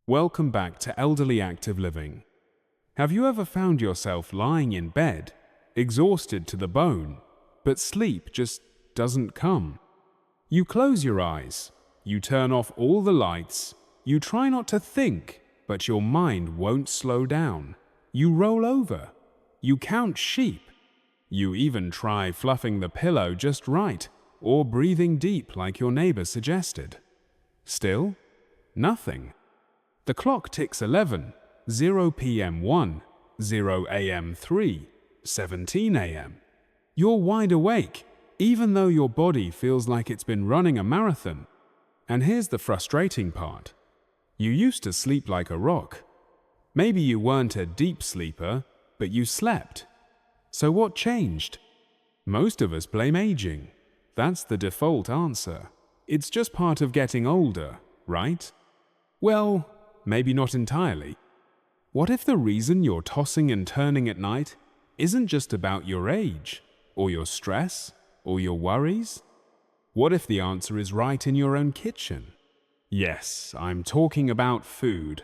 Welcome back to Elderly Active Living. Have you ever found yourself lying in bed, exhausted to the bone, but sleep just doesn't come? You close your eyes, you turn off all the lights, you try not to think, but your mind won't slow down. You roll over, you count sheep, you even try fluffing the pillow just right, or breathing deep like your neighbor suggested. Still, nothing. The clock ticks 11, 0 p.m. 1, 0 a.m. 3, 17 a.m. You're wide awake, even though your body feels like it's been running a marathon. And here's the frustrating part. You used to sleep like a rock. Maybe you weren't a deep sleeper, but you slept. So what changed? Most of us blame aging. That's the default answer. It's just part of getting older, right? Well, maybe not entirely. What if the reason you're tossing and turning at night isn't just about your age, or your stress, or your worries? What if the answer is right in your own kitchen? Yes, I'm talking about food.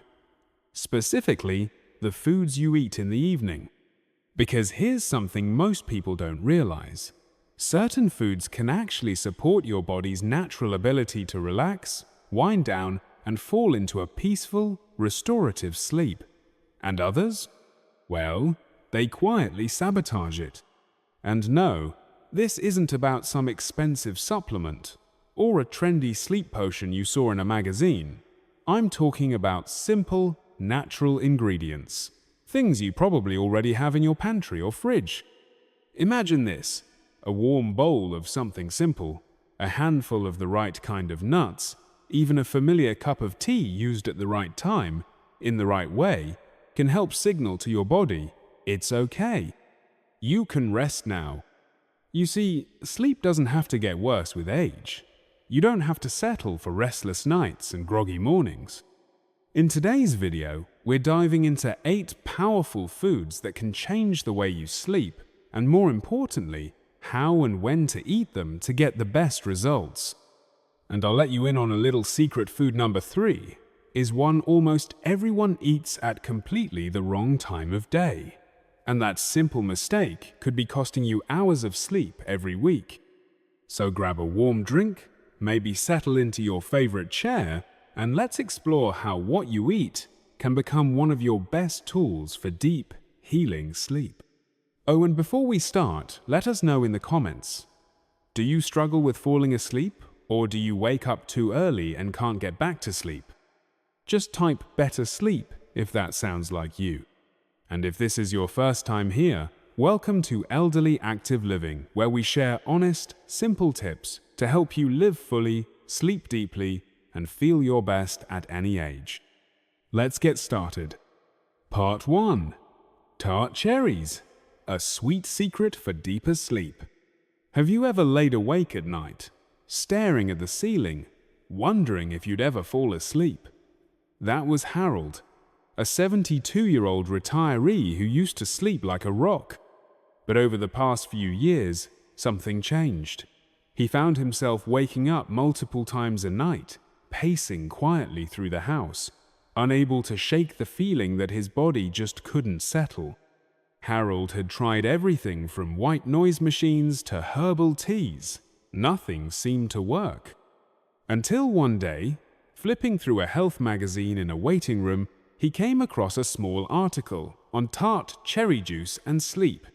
Specifically, the foods you eat in the evening. Because here's something most people don't realize. Certain foods can actually support your body's natural ability to relax, wind down, and fall into a peaceful, restorative sleep. And others? Well, they quietly sabotage it. And no, this isn't about some expensive supplement or a trendy sleep potion you saw in a magazine. I'm talking about simple, natural ingredients. Things you probably already have in your pantry or fridge. Imagine this, a warm bowl of something simple, a handful of the right kind of nuts, even a familiar cup of tea used at the right time, in the right way, can help signal to your body, it's okay. You can rest now. You see, sleep doesn't have to get worse with age. You don't have to settle for restless nights and groggy mornings. In today's video, we're diving into 8 powerful foods that can change the way you sleep, and more importantly, how and when to eat them to get the best results. And I'll let you in on a little secret. Food number 3 is one almost everyone eats at completely the wrong time of day. And that simple mistake could be costing you hours of sleep every week. So grab a warm drink, maybe settle into your favorite chair, and let's explore how what you eat can become one of your best tools for deep, healing sleep. Oh, and before we start, let us know in the comments. Do you struggle with falling asleep? Or do you wake up too early and can't get back to sleep? Just type better sleep if that sounds like you. And if this is your first time here, welcome to Elderly Active Living, where we share honest, simple tips to help you live fully, sleep deeply, and feel your best at any age. Let's get started. Part 1. Tart cherries, a sweet secret for deeper sleep. Have you ever laid awake at night, staring at the ceiling, wondering if you'd ever fall asleep? That was Harold, a 72-year-old retiree who used to sleep like a rock. But over the past few years, something changed. He found himself waking up multiple times a night, pacing quietly through the house, unable to shake the feeling that his body just couldn't settle. Harold had tried everything from white noise machines to herbal teas. Nothing seemed to work. Until one day, flipping through a health magazine in a waiting room, he came across a small article on tart cherry juice and sleep.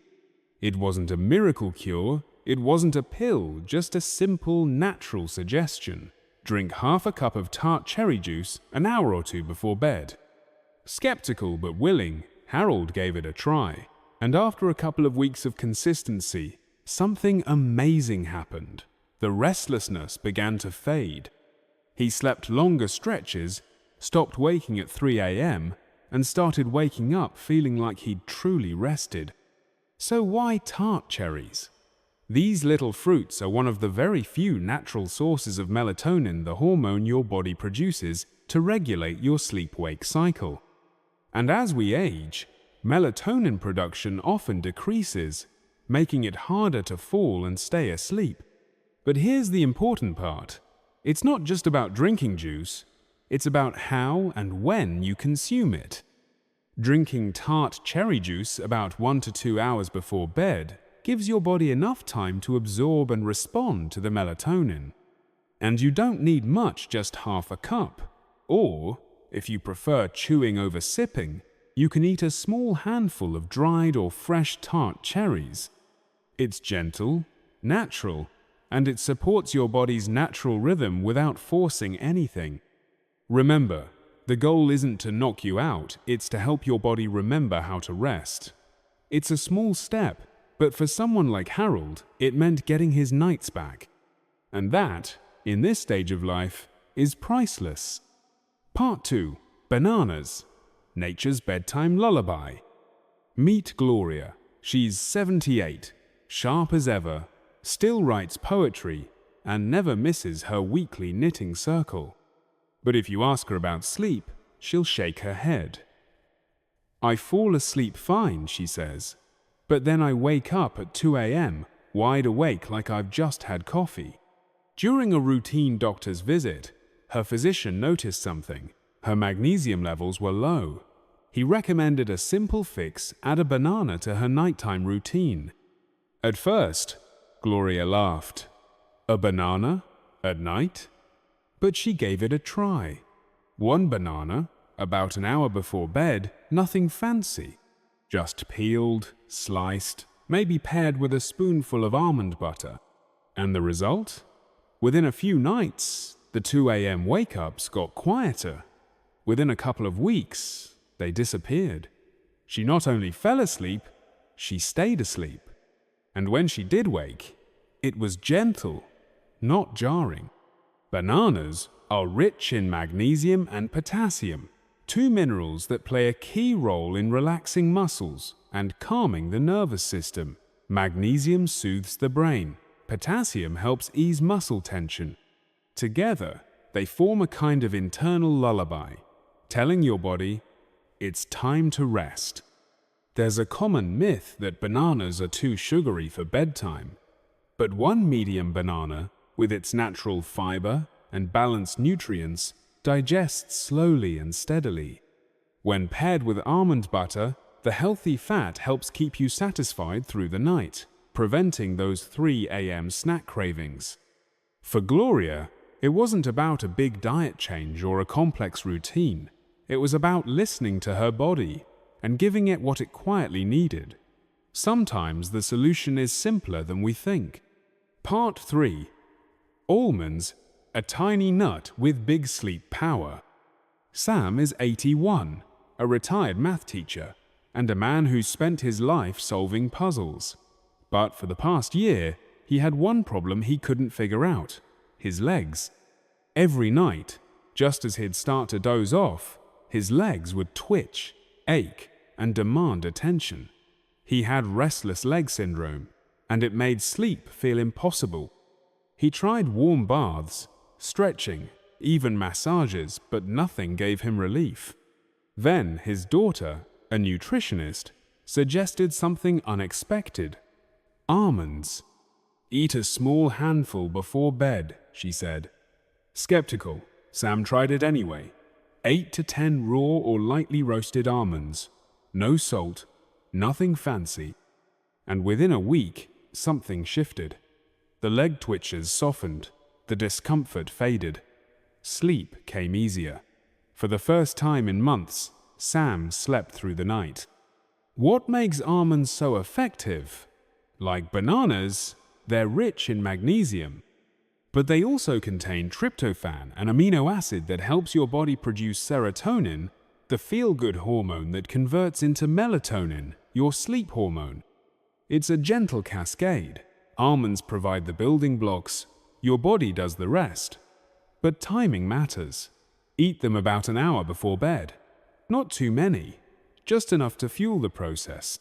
It wasn't a miracle cure, it wasn't a pill, just a simple, natural suggestion. Drink half a cup of tart cherry juice an hour or two before bed. Skeptical but willing, Harold gave it a try, and after a couple of weeks of consistency, something amazing happened. The restlessness began to fade. He slept longer stretches, stopped waking at 3 a.m., and started waking up feeling like he'd truly rested. So why tart cherries? These little fruits are one of the very few natural sources of melatonin, the hormone your body produces to regulate your sleep-wake cycle. And as we age, melatonin production often decreases, making it harder to fall and stay asleep. But here's the important part. It's not just about drinking juice. It's about how and when you consume it. Drinking tart cherry juice about 1 to 2 hours before bed gives your body enough time to absorb and respond to the melatonin. And you don't need much, just half a cup. Or, if you prefer chewing over sipping, you can eat a small handful of dried or fresh tart cherries. It's gentle, natural, and it supports your body's natural rhythm without forcing anything. Remember, the goal isn't to knock you out, it's to help your body remember how to rest. It's a small step, but for someone like Harold, it meant getting his nights back. And that, in this stage of life, is priceless. Part 2. Bananas. Nature's Bedtime Lullaby. Meet Gloria. She's 78, sharp as ever, still writes poetry, and never misses her weekly knitting circle. But if you ask her about sleep, she'll shake her head. "I fall asleep fine," she says, "but then I wake up at 2 a.m., wide awake like I've just had coffee." During a routine doctor's visit, her physician noticed something. Her magnesium levels were low. He recommended a simple fix: add a banana to her nighttime routine. At first, Gloria laughed. A banana? At night? But she gave it a try. One banana, about an hour before bed, nothing fancy. Just peeled, sliced, maybe paired with a spoonful of almond butter. And the result? Within a few nights, the 2 a.m. wake-ups got quieter. Within a couple of weeks, they disappeared. She not only fell asleep, she stayed asleep. And when she did wake, it was gentle, not jarring. Bananas are rich in magnesium and potassium, two minerals that play a key role in relaxing muscles and calming the nervous system. Magnesium soothes the brain. Potassium helps ease muscle tension. Together, they form a kind of internal lullaby, telling your body, it's time to rest. There's a common myth that bananas are too sugary for bedtime, but one medium banana, with its natural fiber and balanced nutrients, digests slowly and steadily. When paired with almond butter, the healthy fat helps keep you satisfied through the night, preventing those 3 a.m. snack cravings. For Gloria, it wasn't about a big diet change or a complex routine. It was about listening to her body and giving it what it quietly needed. Sometimes the solution is simpler than we think. Part 3. Almonds, a tiny nut with big sleep power. Sam is 81, a retired math teacher, and a man who spent his life solving puzzles. But for the past year, he had one problem he couldn't figure out: his legs. Every night, just as he'd start to doze off, his legs would twitch, ache, and demand attention. He had restless leg syndrome, and it made sleep feel impossible. He tried warm baths, stretching, even massages, but nothing gave him relief. Then his daughter, a nutritionist, suggested something unexpected: almonds. "Eat a small handful before bed," she said. Skeptical, Sam tried it anyway. 8 to 10 raw or lightly roasted almonds. No salt, nothing fancy. And within a week, something shifted. The leg twitches softened, the discomfort faded. Sleep came easier. For the first time in months, Sam slept through the night. What makes almonds so effective? Like bananas, they're rich in magnesium. But they also contain tryptophan, an amino acid that helps your body produce serotonin, the feel-good hormone that converts into melatonin, your sleep hormone. It's a gentle cascade. Almonds provide the building blocks, your body does the rest. But timing matters. Eat them about an hour before bed. Not too many, just enough to fuel the process.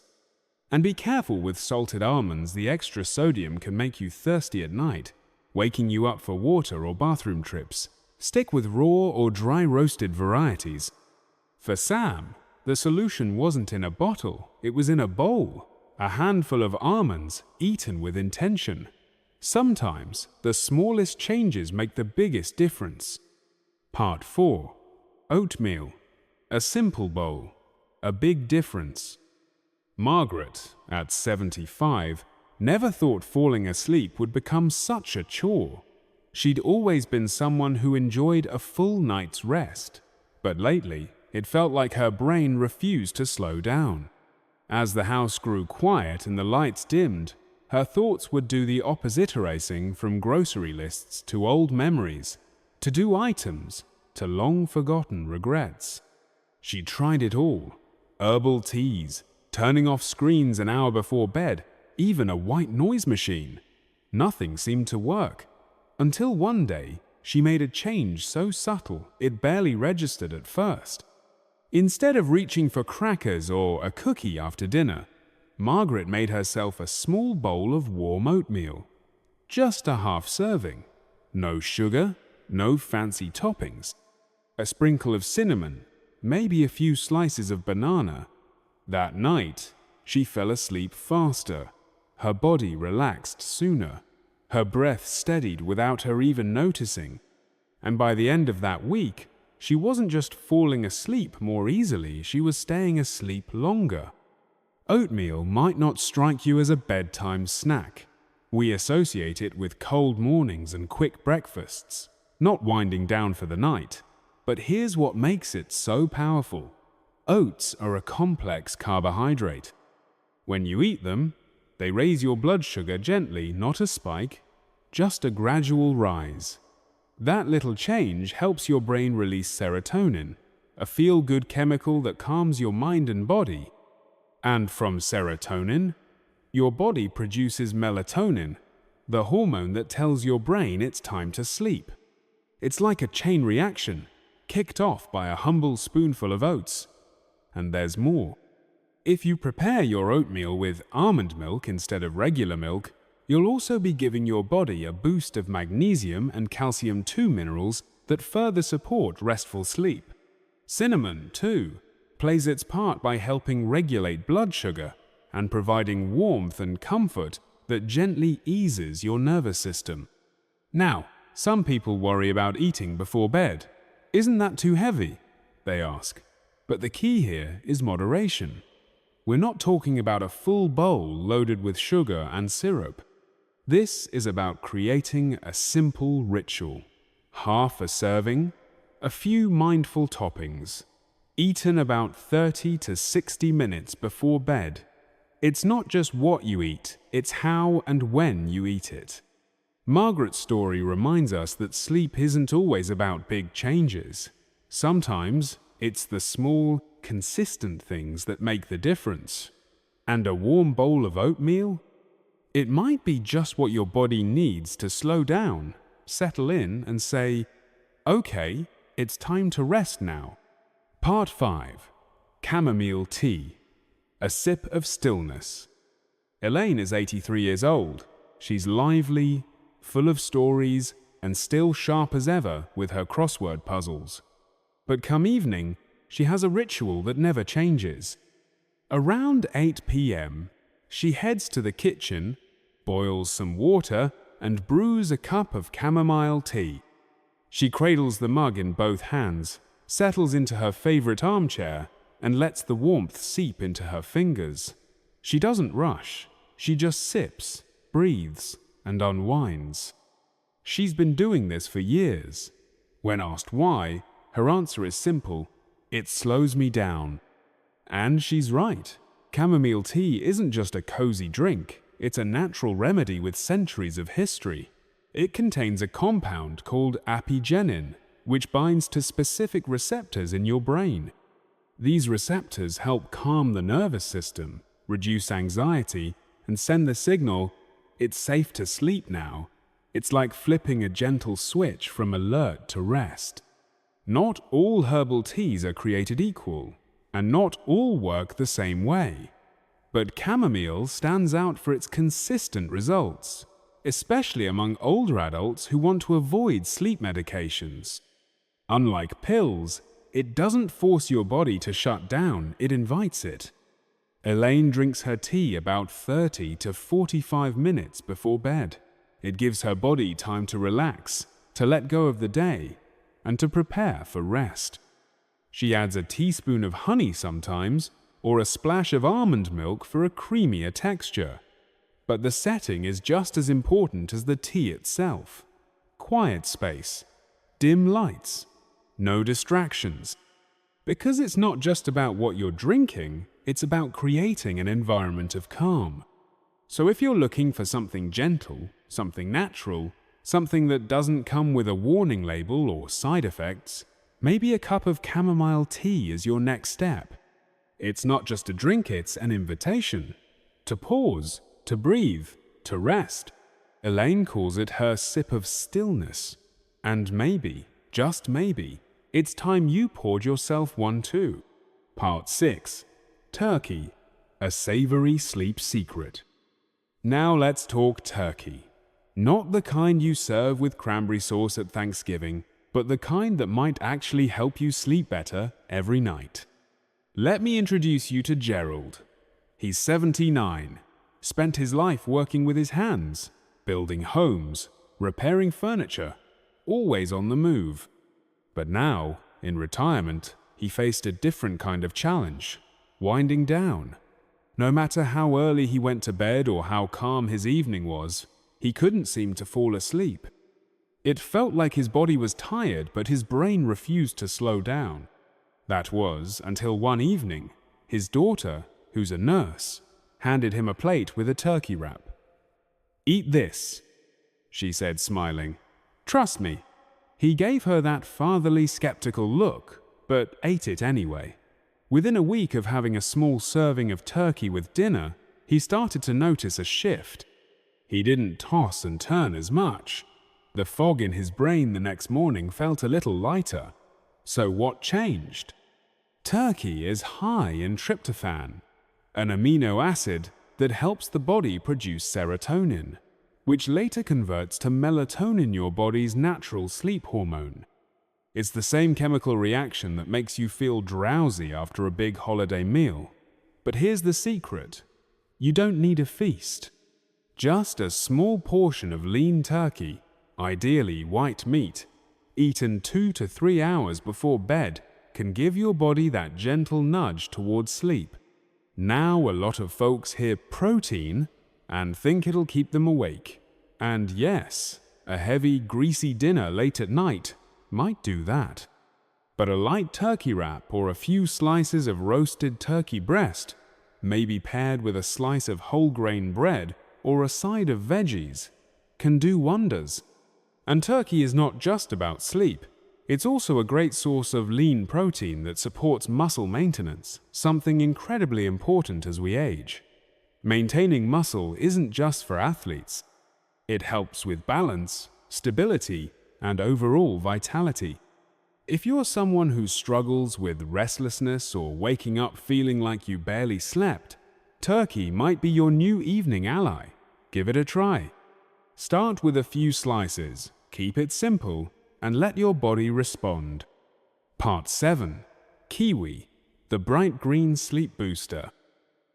And be careful with salted almonds. The extra sodium can make you thirsty at night, waking you up for water or bathroom trips. Stick with raw or dry roasted varieties. For Sam, the solution wasn't in a bottle, it was in a bowl. A handful of almonds eaten with intention. Sometimes the smallest changes make the biggest difference. Part 4. Oatmeal. A simple bowl. A big difference. Margaret, at 75, never thought falling asleep would become such a chore. She'd always been someone who enjoyed a full night's rest, but lately it felt like her brain refused to slow down. As the house grew quiet and the lights dimmed, her thoughts would do the opposite, racing from grocery lists to old memories, to do items, to long-forgotten regrets. She tried it all: herbal teas, turning off screens an hour before bed, even a white noise machine. Nothing seemed to work, until one day she made a change so subtle it barely registered at first. Instead of reaching for crackers or a cookie after dinner, Margaret made herself a small bowl of warm oatmeal. Just a half serving. No sugar, no fancy toppings. A sprinkle of cinnamon, maybe a few slices of banana. That night, she fell asleep faster. Her body relaxed sooner. Her breath steadied without her even noticing. And by the end of that week, she wasn't just falling asleep more easily, she was staying asleep longer. Oatmeal might not strike you as a bedtime snack. We associate it with cold mornings and quick breakfasts, not winding down for the night. But here's what makes it so powerful. Oats are a complex carbohydrate. When you eat them, they raise your blood sugar gently, not a spike, just a gradual rise. That little change helps your brain release serotonin, a feel-good chemical that calms your mind and body. And from serotonin, your body produces melatonin, the hormone that tells your brain it's time to sleep. It's like a chain reaction, kicked off by a humble spoonful of oats. And there's more. If you prepare your oatmeal with almond milk instead of regular milk, you'll also be giving your body a boost of magnesium and calcium II minerals that further support restful sleep. Cinnamon, too, plays its part by helping regulate blood sugar and providing warmth and comfort that gently eases your nervous system. Now, some people worry about eating before bed. Isn't that too heavy? They ask. But the key here is moderation. We're not talking about a full bowl loaded with sugar and syrup. This is about creating a simple ritual. Half a serving, a few mindful toppings, eaten about 30 to 60 minutes before bed. It's not just what you eat, it's how and when you eat it. Margaret's story reminds us that sleep isn't always about big changes. Sometimes it's the small, consistent things that make the difference. And a warm bowl of oatmeal? It might be just what your body needs to slow down, settle in, and say, okay, it's time to rest now. Part 5. Chamomile Tea. A Sip of Stillness. Elaine is 83 years old. She's lively, full of stories, and still sharp as ever with her crossword puzzles. But come evening, she has a ritual that never changes. Around 8 p.m., she heads to the kitchen, boils some water, and brews a cup of chamomile tea. She cradles the mug in both hands, settles into her favorite armchair, and lets the warmth seep into her fingers. She doesn't rush. She just sips, breathes, and unwinds. She's been doing this for years. When asked why, her answer is simple: it slows me down. And she's right. Chamomile tea isn't just a cozy drink, it's a natural remedy with centuries of history. It contains a compound called apigenin, which binds to specific receptors in your brain. These receptors help calm the nervous system, reduce anxiety, and send the signal, it's safe to sleep now. It's like flipping a gentle switch from alert to rest. Not all herbal teas are created equal, and not all work the same way. But chamomile stands out for its consistent results, especially among older adults who want to avoid sleep medications. Unlike pills, it doesn't force your body to shut down, it invites it. Elaine drinks her tea about 30 to 45 minutes before bed. It gives her body time to relax, to let go of the day, and to prepare for rest. She adds a teaspoon of honey sometimes, or a splash of almond milk for a creamier texture. But the setting is just as important as the tea itself. Quiet space, dim lights, no distractions. Because it's not just about what you're drinking, it's about creating an environment of calm. So if you're looking for something gentle, something natural, something that doesn't come with a warning label or side effects, maybe a cup of chamomile tea is your next step. It's not just a drink, it's an invitation to pause, to breathe, to rest. Elaine calls it her sip of stillness. And maybe, just maybe, it's time you poured yourself one too. Part 6. Turkey, a savory sleep secret. Now let's talk turkey. Not the kind you serve with cranberry sauce at Thanksgiving, but the kind that might actually help you sleep better every night. Let me introduce you to Gerald. He's 79, spent his life working with his hands, building homes, repairing furniture, always on the move. But now, in retirement, he faced a different kind of challenge, winding down. No matter how early he went to bed or how calm his evening was, he couldn't seem to fall asleep. It felt like his body was tired, but his brain refused to slow down. That was until one evening, his daughter, who's a nurse, handed him a plate with a turkey wrap. "Eat this," she said, smiling. "Trust me." He gave her that fatherly, skeptical look, but ate it anyway. Within a week of having a small serving of turkey with dinner, he started to notice a shift. He didn't toss and turn as much. The fog in his brain the next morning felt a little lighter. So what changed? Turkey is high in tryptophan, an amino acid that helps the body produce serotonin, which later converts to melatonin, your body's natural sleep hormone. It's the same chemical reaction that makes you feel drowsy after a big holiday meal. But here's the secret. You don't need a feast. Just a small portion of lean turkey, ideally white meat, eaten 2 to 3 hours before bed, can give your body that gentle nudge towards sleep. Now a lot of folks hear protein and think it'll keep them awake. And yes, a heavy, greasy dinner late at night might do that. But a light turkey wrap or a few slices of roasted turkey breast, maybe paired with a slice of whole grain bread or a side of veggies, can do wonders. And turkey is not just about sleep. It's also a great source of lean protein that supports muscle maintenance, something incredibly important as we age. Maintaining muscle isn't just for athletes. It helps with balance, stability, and overall vitality. If you're someone who struggles with restlessness or waking up feeling like you barely slept, turkey might be your new evening ally. Give it a try. Start with a few slices, keep it simple, and let your body respond. Part 7. Kiwi, the bright green sleep booster.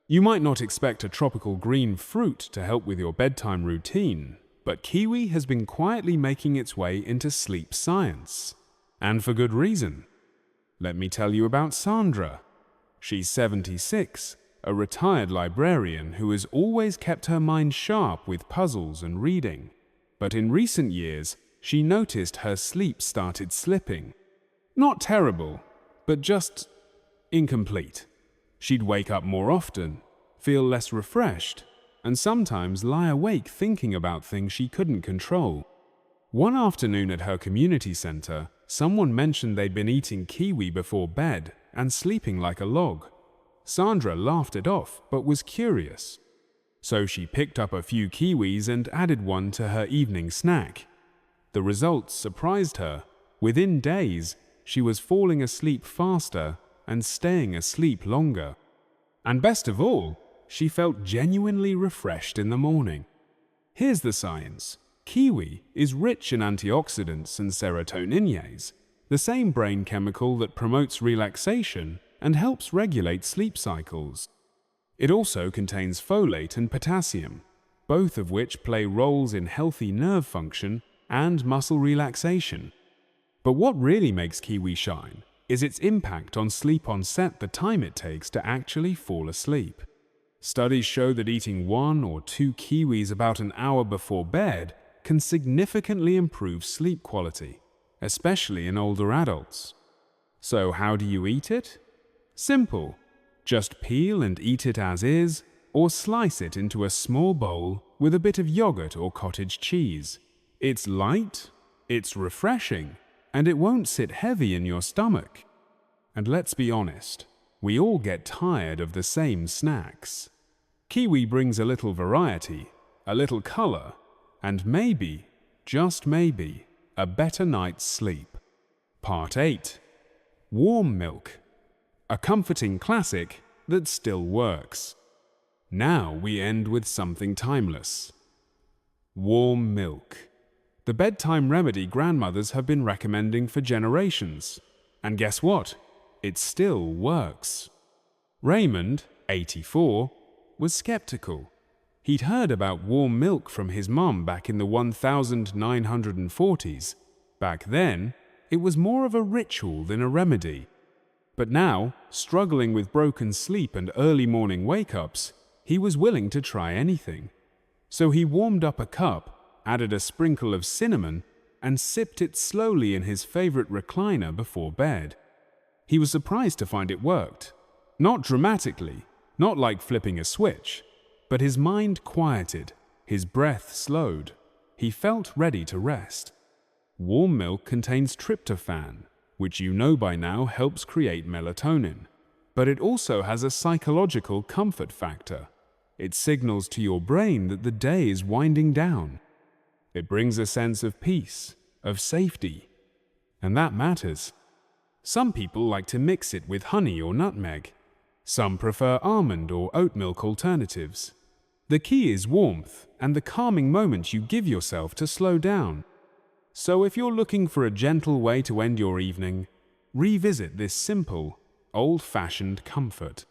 You might not expect a tropical green fruit to help with your bedtime routine, but kiwi has been quietly making its way into sleep science. And for good reason. Let me tell you about Sandra. She's 76, a retired librarian who has always kept her mind sharp with puzzles and reading. But in recent years, she noticed her sleep started slipping. Not terrible, but just incomplete. She'd wake up more often, feel less refreshed, and sometimes lie awake thinking about things she couldn't control. One afternoon at her community center, someone mentioned they'd been eating kiwi before bed and sleeping like a log. Sandra laughed it off, but was curious. So she picked up a few kiwis and added one to her evening snack. The results surprised her. Within days, she was falling asleep faster and staying asleep longer. And best of all, she felt genuinely refreshed in the morning. Here's the science. Kiwi is rich in antioxidants and serotoninase, the same brain chemical that promotes relaxation and helps regulate sleep cycles. It also contains folate and potassium, both of which play roles in healthy nerve function and muscle relaxation. But what really makes kiwi shine is its impact on sleep onset, the time it takes to actually fall asleep. Studies show that eating 1 or 2 kiwis about an hour before bed can significantly improve sleep quality, especially in older adults. So how do you eat it? Simple. Just peel and eat it as is, or slice it into a small bowl with a bit of yogurt or cottage cheese. It's light, it's refreshing, and it won't sit heavy in your stomach. And let's be honest, we all get tired of the same snacks. Kiwi brings a little variety, a little color, and maybe, just maybe, a better night's sleep. Part 8. Warm milk. A comforting classic that still works. Now we end with something timeless. Warm milk. The bedtime remedy grandmothers have been recommending for generations. And guess what? It still works. Raymond, 84, was skeptical. He'd heard about warm milk from his mum back in the 1940s. Back then, it was more of a ritual than a remedy. But now, struggling with broken sleep and early morning wake-ups, he was willing to try anything. So he warmed up a cup, added a sprinkle of cinnamon, and sipped it slowly in his favorite recliner before bed. He was surprised to find it worked. Not dramatically, not like flipping a switch, but his mind quieted, his breath slowed. He felt ready to rest. Warm milk contains tryptophan, which you know by now helps create melatonin. But it also has a psychological comfort factor. It signals to your brain that the day is winding down. It brings a sense of peace, of safety, and that matters. Some people like to mix it with honey or nutmeg. Some prefer almond or oat milk alternatives. The key is warmth and the calming moment you give yourself to slow down. So if you're looking for a gentle way to end your evening, revisit this simple, old-fashioned comfort.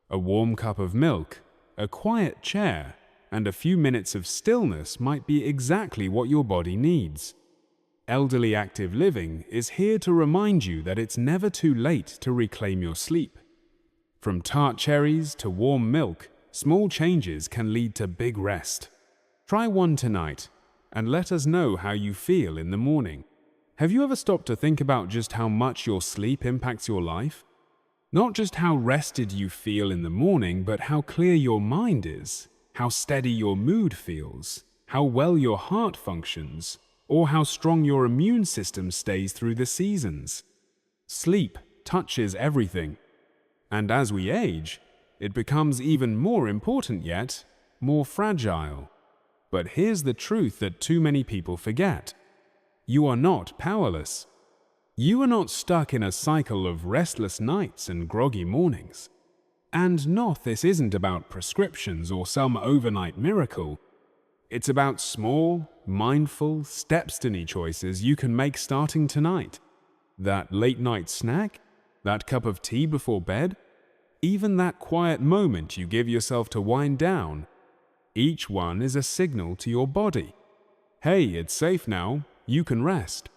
A warm cup of milk, a quiet chair, and a few minutes of stillness might be exactly what your body needs. Elderly Active Living is here to remind you that it's never too late to reclaim your sleep. From tart cherries to warm milk, small changes can lead to big rest. Try one tonight, and let us know how you feel in the morning. Have you ever stopped to think about just how much your sleep impacts your life? Not just how rested you feel in the morning, but how clear your mind is, how steady your mood feels, how well your heart functions, or how strong your immune system stays through the seasons. Sleep touches everything. And as we age, it becomes even more important yet, more fragile. But here's the truth that too many people forget. You are not powerless. You are not stuck in a cycle of restless nights and groggy mornings. And no, this isn't about prescriptions or some overnight miracle. It's about small, mindful, step-steady choices you can make starting tonight. That late-night snack, that cup of tea before bed, even that quiet moment you give yourself to wind down, each one is a signal to your body. Hey, it's safe now, you can rest.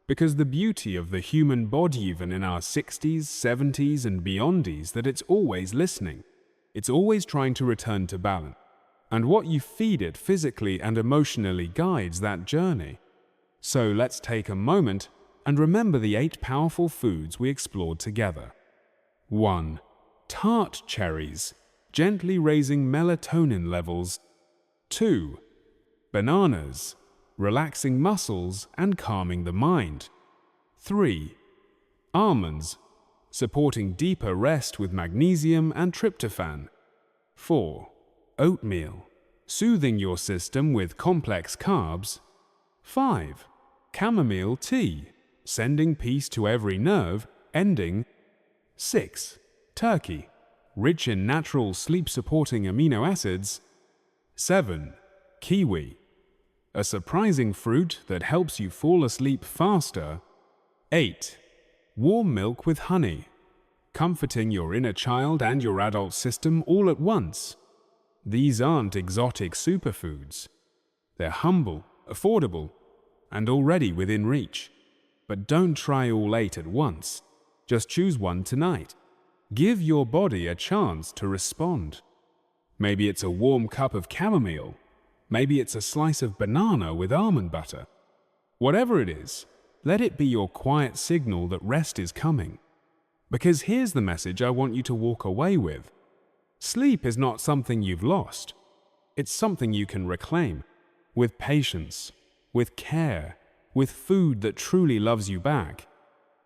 Because the beauty of the human body, even in our 60s, 70s, and beyond, is that it's always listening. It's always trying to return to balance. And what you feed it physically and emotionally guides that journey. So let's take a moment and remember the 8 powerful foods we explored together. 1. Tart cherries, gently raising melatonin levels. 2. Bananas, relaxing muscles and calming the mind. 3. Almonds, supporting deeper rest with magnesium and tryptophan. 4. Oatmeal, soothing your system with complex carbs. 5. Chamomile tea, sending peace to every nerve, ending. 6. Turkey, rich in natural sleep-supporting amino acids. 7. Kiwi, a surprising fruit that helps you fall asleep faster. 8. Warm milk with honey, comforting your inner child and your adult system all at once. These aren't exotic superfoods. They're humble, affordable, and already within reach. But don't try all 8 at once. Just choose one tonight. Give your body a chance to respond. Maybe it's a warm cup of chamomile. Maybe it's a slice of banana with almond butter. Whatever it is, let it be your quiet signal that rest is coming. Because here's the message I want you to walk away with. Sleep is not something you've lost. It's something you can reclaim, with patience, with care, with food that truly loves you back.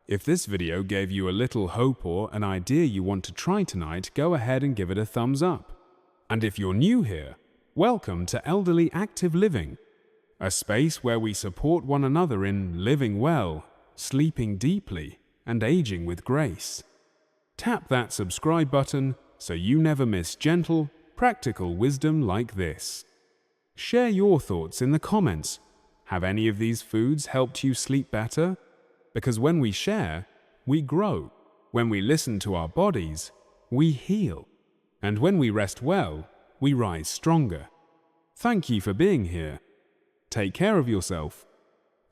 If this video gave you a little hope or an idea you want to try tonight, go ahead and give it a thumbs up. And if you're new here, welcome to Elderly Active Living, a space where we support one another in living well, sleeping deeply, and aging with grace. Tap that subscribe button so you never miss gentle, practical wisdom like this. Share your thoughts in the comments. Have any of these foods helped you sleep better? Because when we share, we grow. When we listen to our bodies, we heal. And when we rest well, we rise stronger. Thank you for being here. Take care of yourself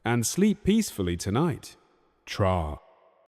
and sleep peacefully tonight. Tra.